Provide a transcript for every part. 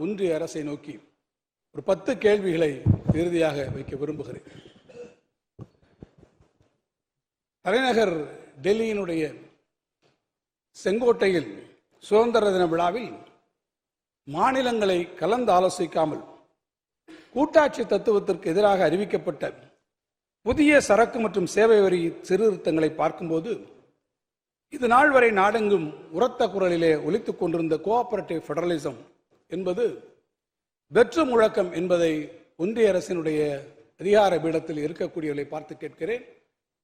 ஒன்றிய அரசை நோக்கி ஒரு 10 கேள்விகளை இறுதியாக வைக்க விரும்புகிறேன். தலைநகர் டெல்லியினுடைய செங்கோட்டையில் சுதந்திர தின விழாவில் மாநிலங்களை கலந்து ஆலோசிக்காமல் கூட்டாட்சி தத்துவத்திற்கு எதிராக அறிவிக்கப்பட்ட புதிய சரக்கு மற்றும் சேவை வரி சீர்திருத்தங்களை பார்க்கும்போது இது நாள் வரை நாடெங்கும் உரத்த குரலிலே ஒலித்துக் கொண்டிருந்த கோஆபரேட்டிவ் ஃபெடரலிசம் என்பது வெற்று முழக்கம் என்பதை ஒன்றிய அரசினுடைய அதிகார பீடத்தில் இருக்கக்கூடியவர்களை பார்த்து கேட்கிறேன்.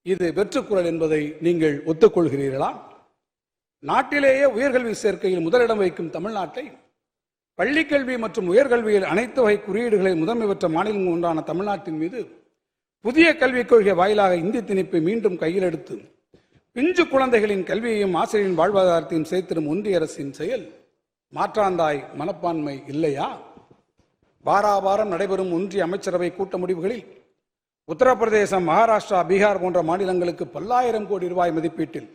இது வெற்று குரல் என்பதை நீங்கள் ஒத்துக்கொள்கிறீர்களா? நாட்டிலேயே உயர்கல்வி சேர்க்கையில் முதலிடம் வைக்கும் தமிழ்நாட்டை பள்ளிக்கல்வி மற்றும் உயர்கல்வியில் அனைத்து வகை குறியீடுகளை முதன்மை பெற்ற மாநிலம் ஒன்றான தமிழ்நாட்டின் மீது புதிய கல்விக் கொள்கை வாயிலாக இந்தி திணிப்பை மீண்டும் கையில் எடுத்து பிஞ்சு குழந்தைகளின் கல்வியையும் ஆசிரியரின் வாழ்வாதாரத்தையும் சேர்த்திடும் ஒன்றிய அரசின் செயல் மாற்றாந்தாய் மனப்பான்மை இல்லையா? வாராவாரம் நடைபெறும் ஒன்றிய அமைச்சரவை கூட்ட முடிவுகளில் உத்தரப்பிரதேசம், மகாராஷ்டிரா, பீகார் போன்ற மாநிலங்களுக்கு பல்லாயிரம் கோடி ரூபாய் மதிப்பீட்டில்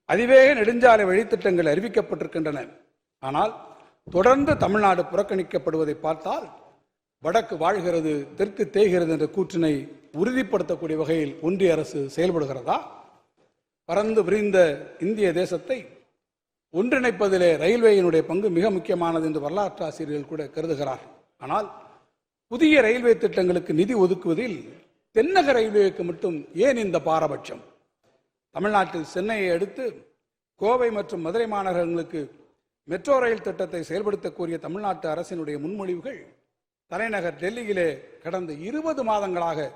அதிவேக நெடுஞ்சாலை வழித்திட்டங்கள் அறிவிக்கப்பட்டிருக்கின்றன. ஆனால் தொடர்ந்து தமிழ்நாடு புறக்கணிக்கப்படுவதை பார்த்தால் வடக்கு வாழ்கிறது, தெற்கு தேய்கிறது என்ற கூற்றினை உறுதிப்படுத்தக்கூடிய வகையில் ஒன்றிய அரசு செயல்படுகிறதா? பறந்து விரிந்த இந்திய தேசத்தை ஒன்றிணைப்பதிலே ரயில்வேயினுடைய பங்கு மிக முக்கியமானது என்று வரலாற்று ஆசிரியர்கள் கூட கருதுகிறார். ஆனால் புதிய ரயில்வே திட்டங்களுக்கு நிதி ஒதுக்குவதில் தென்னக ரயில்வேக்கு மட்டும் ஏன் இந்த பாரபட்சம்? தமிழ்நாட்டில் சென்னையை அடுத்து கோவை மற்றும் மதுரை மாநகரங்களுக்கு மெட்ரோ ரயில் திட்டத்தை செயல்படுத்த கோரிய தமிழ்நாட்டு அரசினுடைய முன்மொழிவுகள் தலைநகர் டெல்லியிலே கடந்த 20 மாதங்களாக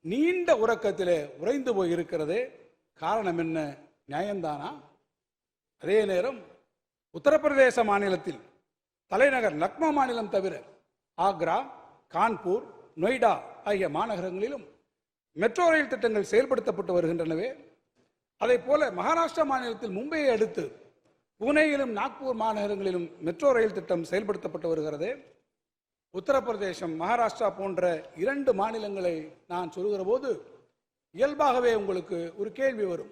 நீண்ட உறக்கத்திலே உறைந்து போய் இருக்கிறதே. காரணம் என்ன? நியாயம்தானா? அதே நேரம் உத்தரப்பிரதேச மாநிலத்தில் தலைநகர் லக்னோ மாநிலம் தவிர ஆக்ரா, கான்பூர், நொய்டா ஆகிய மாநகரங்களிலும் மெட்ரோ ரயில் திட்டங்கள் செயல்படுத்தப்பட்டு வருகின்றனவே. அதே போல மகாராஷ்டிரா மாநிலத்தில் மும்பையை அடுத்து புனேயிலும் நாக்பூர் மாநகரங்களிலும் மெட்ரோ ரயில் திட்டம் செயல்படுத்தப்பட்டு வருகிறது. உத்தரப்பிரதேசம், மகாராஷ்டிரா போன்ற 2 மாநிலங்களை நான் சொல்லுகிற போது இயல்பாகவே உங்களுக்கு ஒரு கேள்வி வரும்.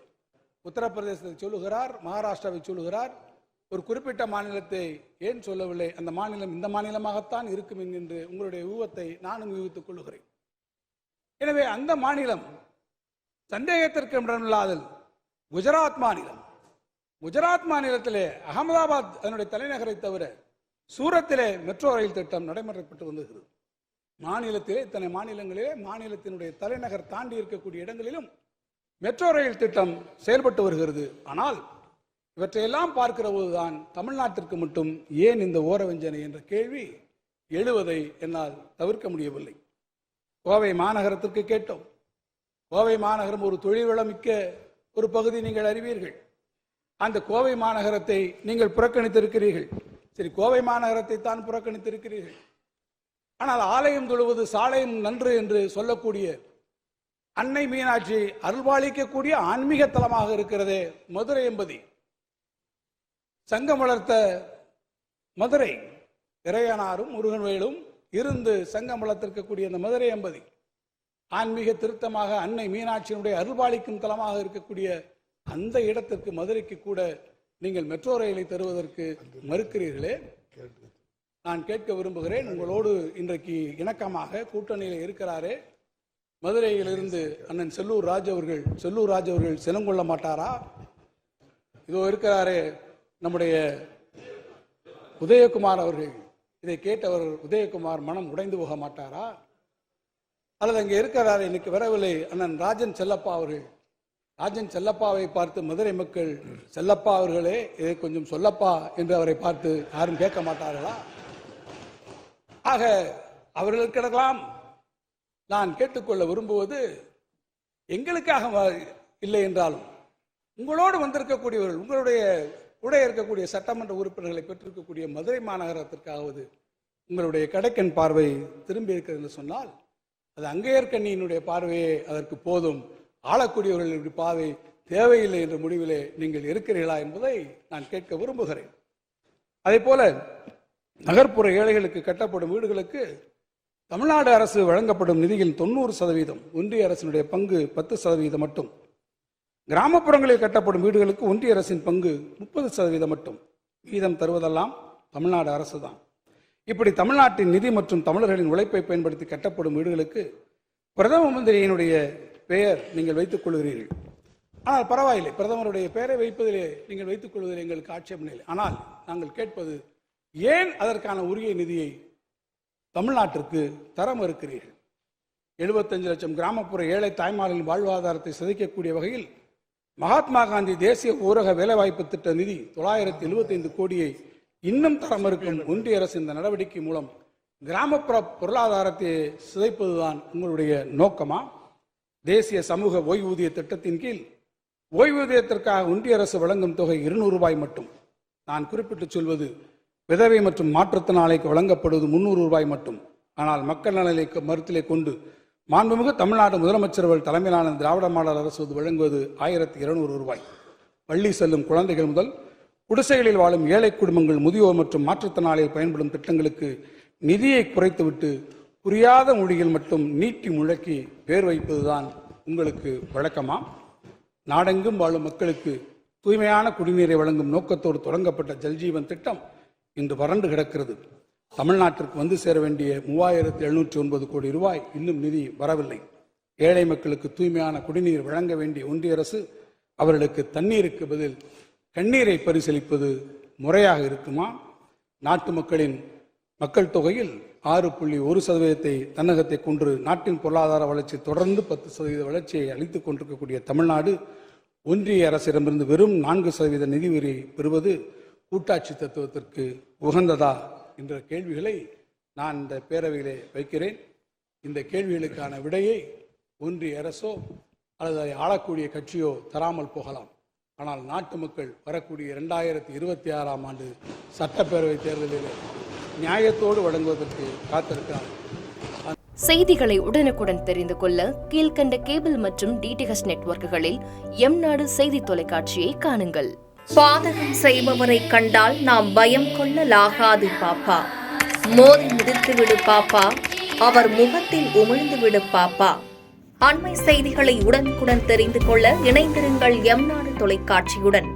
உத்தரப்பிரதேசத்தை சொல்லுகிறார், மகாராஷ்டிராவை சொல்லுகிறார், ஒரு குறிப்பிட்ட மாநிலத்தை ஏன் சொல்லவில்லை? அந்த மாநிலம் இந்த மாநிலமாகத்தான் இருக்கும் என்கின்ற உங்களுடைய ஊகத்தை நானும் ஊகித்துக் கொள்ளுகிறேன். எனவே அந்த மாநிலம் சந்தேகத்திற்கு இடமில்லாத குஜராத் மாநிலம். குஜராத் மாநிலத்திலே அகமதாபாத் அதனுடைய தலைநகரை தவிர சூரத்திலே மெட்ரோ ரயில் திட்டம் நடைமுறைப்பட்டு வருகிறது. மாநிலத்திலே இத்தனை மாநிலங்களிலே மாநிலத்தினுடைய தலைநகர் தாண்டி இருக்கக்கூடிய இடங்களிலும் மெட்ரோ ரயில் திட்டம் செயல்பட்டு வருகிறது. ஆனால் இவற்றையெல்லாம் பார்க்கிற போதுதான் தமிழ்நாட்டிற்கு மட்டும் ஏன் இந்த ஓரவஞ்சனை என்ற கேள்வி எழுவதை என்னால் தவிர்க்க முடியவில்லை. கோவை மாநகரத்திற்கு கேட்டோம். கோவை மாநகரம் ஒரு தொழில் வளமிக்க ஒரு பகுதி, நீங்கள் அறிவீர்கள். அந்த கோவை மாநகரத்தை நீங்கள் புறக்கணித்திருக்கிறீர்கள். சரி, கோவை மாநகரத்தை தான் புறக்கணித்திருக்கிறீர்கள். ஆனால் ஆலயம் தொழுவது சாலையும் நன்று என்று சொல்லக்கூடிய அன்னை மீனாட்சி அருள்பாலிக்கக்கூடிய ஆன்மீக தலமாக இருக்கிறதே மதுரை எம்பதி, சங்கம் வளர்த்த மதுரை, இறையனாரும் முருகன்வேலும் இருந்து சங்கம் வளர்த்திருக்கக்கூடிய அந்த மதுரை எம்பதி ஆன்மீக திருத்தமாக அன்னை மீனாட்சியினுடைய அருள்பாலிக்கும் தலமாக இருக்கக்கூடிய அந்த இடத்திற்கு, மதுரைக்கு கூட நீங்கள் மெட்ரோ ரயிலை தருவதற்கு மறுக்கிறீர்களே. நான் கேட்க விரும்புகிறேன், உங்களோடு இன்றைக்கு இணக்கமாக கூட்டணியில் இருக்கிறாரே மதுரையிலிருந்து அண்ணன் செல்லூர் ராஜ் அவர்கள் சினம் கொள்ள மாட்டாரா? இதோ இருக்கிறாரே நம்முடைய உதயகுமார் அவர்கள், இதை கேட்டவர் உதயகுமார் மனம் உடைந்து போக மாட்டாரா? அல்லது அங்கே இருக்கிறாரே, இன்னைக்கு வரவில்லை அண்ணன் ராஜன் செல்லப்பா அவர்கள், ராஜன் செல்லப்பாவை பார்த்து மதுரை மக்கள் செல்லப்பா அவர்களே இதை கொஞ்சம் சொல்லப்பா என்று அவரை பார்த்து யாரும் கேட்க மாட்டார்களா? ஆக அவர்களுக்கெல்லாம் நான் கேட்டுக்கொள்ள விரும்புவது, எங்களுக்காக இல்லை என்றாலும் உங்களோடு வந்திருக்கக்கூடியவர்கள், உங்களுடைய கூட இருக்கக்கூடிய சட்டமன்ற உறுப்பினர்களை பெற்றிருக்கக்கூடிய மதுரை மாநகரத்திற்காவது உங்களுடைய கடைக்கண் பார்வை திரும்பி இருக்கிறது என்று சொன்னால் அது அங்கேயர்கண்ணியினுடைய பார்வையே அதற்கு போதும். ஆளக்கூடியவர்களுடைய பார்வை தேவையில்லை என்ற முடிவிலே நீங்கள் இருக்கிறீர்களா என்பதை நான் கேட்க விரும்புகிறேன். அதே போல நகர்ப்புற ஏழைகளுக்கு கட்டப்படும் வீடுகளுக்கு தமிழ்நாடு அரசு வழங்கப்படும் நிதியில் 90% ஒன்றிய அரசினுடைய பங்கு 10% மட்டும். கிராமப்புறங்களில் கட்டப்படும் வீடுகளுக்கு ஒன்றிய அரசின் பங்கு 30% மட்டும். மீதம் தருவதெல்லாம் தமிழ்நாடு அரசு தான். இப்படி தமிழ்நாட்டின் நிதி மற்றும் தமிழர்களின் உழைப்பை பயன்படுத்தி கட்டப்படும் வீடுகளுக்கு பிரதம மந்திரியினுடைய பெயர் நீங்கள் வைத்துக் கொள்கிறீர்கள். ஆனால் பரவாயில்லை, பிரதமருடைய பெயரை வைப்பதிலே நீங்கள் வைத்துக் கொள்வதில் எங்களுக்கு ஆட்சேபனை இல்லை. ஆனால் நாங்கள் கேட்பது, ஏன் அதற்கான உரிய நிதியை தமிழ்நாட்டிற்கு தர மறுக்கிறீர்கள்? 75 லட்சம் கிராமப்புற ஏழை தாய்மார்களின் வாழ்வாதாரத்தை சிதைக்கக்கூடிய வகையில் மகாத்மா காந்தி தேசிய ஊரக வேலைவாய்ப்பு திட்ட நிதி 975 கோடியை இன்னும் தர மறுக்கும் ஒன்றிய அரசு இந்த நடவடிக்கை மூலம் கிராமப்புற பொருளாதாரத்தை சிதைப்பதுதான் உங்களுடைய நோக்கமா? தேசிய சமூக ஓய்வூதிய திட்டத்தின் கீழ் ஓய்வூதியத்திற்காக ஒன்றிய அரசு வழங்கும் தொகை 200 ரூபாய் மட்டும். நான் குறிப்பிட்டு சொல்வது, விதவை மற்றும் மாற்றுத்திறனாளிக்கு வழங்கப்படுவது 300 ரூபாய் மட்டும். ஆனால் மக்கள் நலனை மருத்திலே கொண்டு மாண்புமிகு தமிழ்நாடு முதலமைச்சர் அவர்கள் தலைமையிலான திராவிட மாடல் அரசு வழங்குவது 1200 ரூபாய். பள்ளி செல்லும் குழந்தைகள் முதல் குடிசைகளில் வாழும் ஏழை குடும்பங்கள், முதியோர் மற்றும் மாற்றுத்திறனாளிகள் பயன்படும் திட்டங்களுக்கு நிதியை குறைத்துவிட்டு புரியாத மொழிகள் மட்டும் நீட்டி முழக்கி பேர் வைப்பதுதான் உங்களுக்கு வழக்கமா? நாடெங்கும் வாழும் மக்களுக்கு தூய்மையான குடிநீரை வழங்கும் நோக்கத்தோடு தொடங்கப்பட்ட ஜல்ஜீவன் திட்டம் இன்று வறண்டு கிடக்கிறது. தமிழ்நாட்டிற்கு வந்து சேர வேண்டிய 3709 கோடி ரூபாய் இன்னும் நிதி வரவில்லை. ஏழை மக்களுக்கு தூய்மையான குடிநீர் வழங்க வேண்டிய ஒன்றிய அரசு அவர்களுக்கு தண்ணீருக்கு பதில் கண்ணீரை பரிசீலிப்பது முறையாக இருக்குமா? நாட்டு மக்கள் தொகையில் 6.1% தன்னகத்தை கொண்டு நாட்டின் பொருளாதார வளர்ச்சி தொடர்ந்து 10% வளர்ச்சியை அளித்துக் கொண்டிருக்கக்கூடிய தமிழ்நாடு ஒன்றிய அரசிடமிருந்து வெறும் 4% நிதி உதவி பெறுவது கூட்டாட்சி தத்துவத்திற்கு உகந்ததா என்ற கேள்விகளை நான் இந்த பேரவையிலே வைக்கிறேன். இந்த கேள்விகளுக்கான விடையை ஒன்றிய அரசோ அல்லது அதை ஆளக்கூடிய கட்சியோ தராமல் போகலாம். ஆனால் நாட்டு மக்கள் வரக்கூடிய 2026ஆம் ஆண்டு சட்டப்பேரவை தேர்தலில் நியாயத்தோடு வழங்குவதற்கு காத்திருக்கிறார். செய்திகளை உடனுக்குடன் தெரிந்து கொள்ள கீழ்கண்ட கேபிள் மற்றும் டிடிஎச் நெட்வொர்க்குகளில் எம்நாடு செய்தி தொலைக்காட்சியை காணுங்கள். பாதகம் செய்பவரை கண்டால் நாம் பயம் கொள்ளலாகாது பாப்பா. மோதி மிதித்து விடு பாப்பா, அவர் முகத்தில் உமிழ்ந்து விடு பாப்பா. அண்மை செய்திகளை உடனுக்குடன் தெரிந்து கொள்ள இணைந்திருங்கள் எம்நாடு தொலைக்காட்சியுடன்.